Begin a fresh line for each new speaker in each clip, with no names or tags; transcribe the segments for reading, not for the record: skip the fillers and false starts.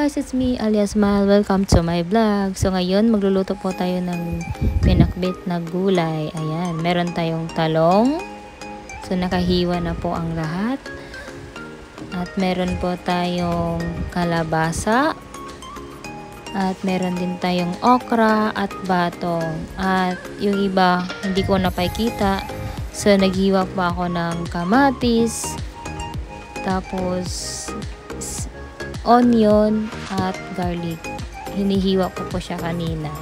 guys, it's me alias Mal. Welcome to my vlog. So ngayon magluluto po tayo ng pinakbit na gulay. Ayan, meron tayong talong. So nakahiwa na po ang lahat. At meron po tayong kalabasa. At meron din tayong okra at batong. At yung iba hindi ko napakita. So naghiwa pa ako ng kamatis. Tapos onion at garlic. Hinihiwa ko po siya kanina.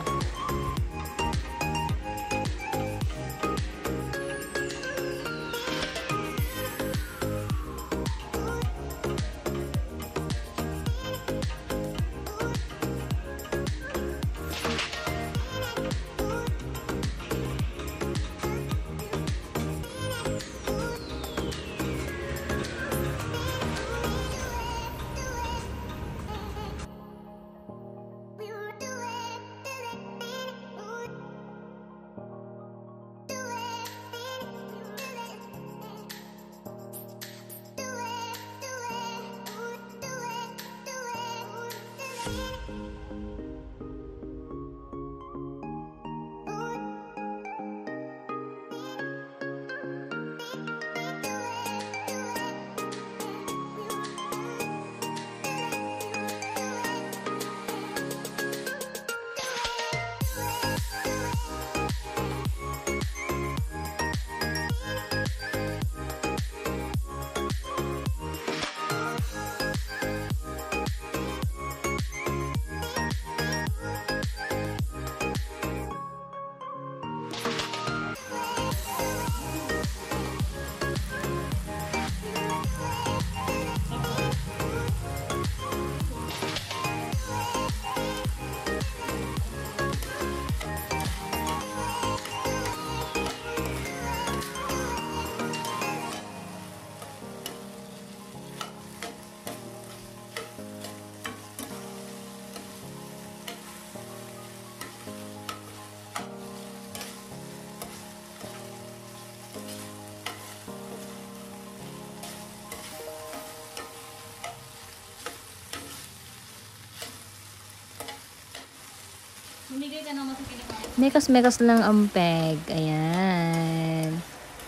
Mekas-mekas lang ang peg. Ayan.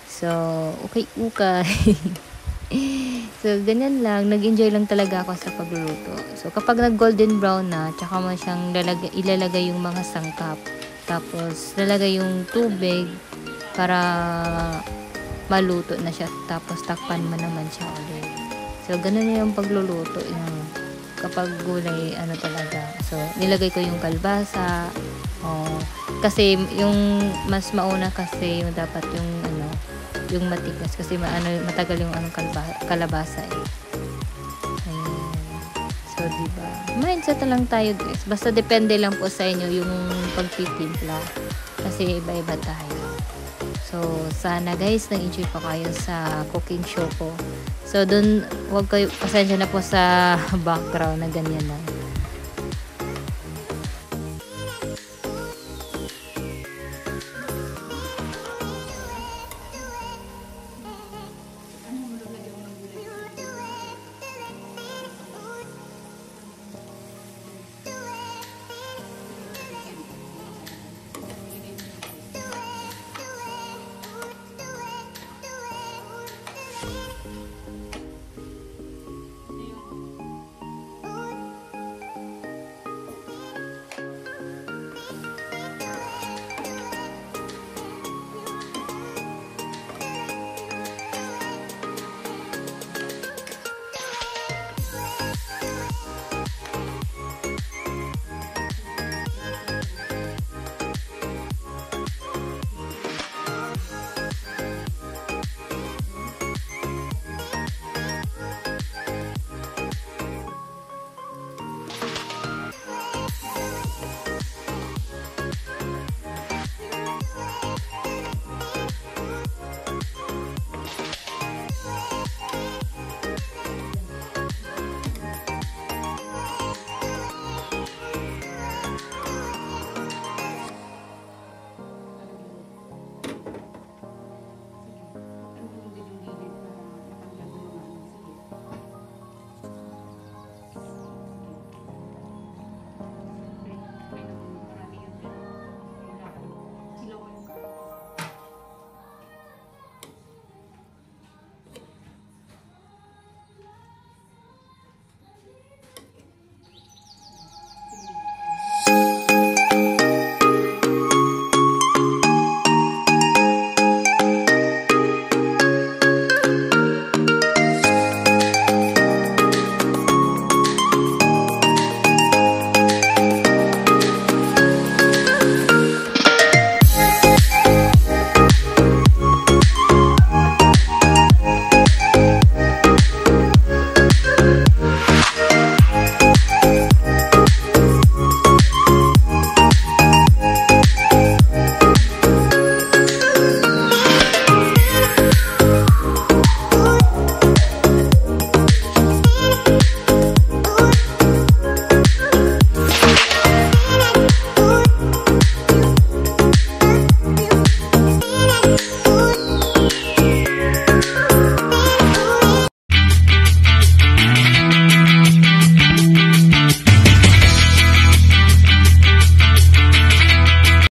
So, ukay-ukay. So, ganyan lang. Nag-enjoy lang talaga ako sa pagluluto. So, kapag nag-golden brown na, tsaka mo siyang ilalagay yung mga sangkap. Tapos, lalagay yung tubig para maluto na siya. Tapos, takpan mo naman siya ulit. So, ganun yung pagluluto. Yung kapag gulay, ano talaga. So, nilagay ko yung kalbasa. Kasi yung mas mauna kasi yung dapat yung ano, yung matigas kasi matagal yung kalabasa eh. Ayan. So, diba? Mindset lang tayo guys. Basta depende lang po sa inyo yung pagtitimpla. Kasi iba-iba tayo. So, sana guys, nag-enjoy pa kayo sa cooking show ko. So, dun, wag kayo, pasensya na po sa background na ganyan lang.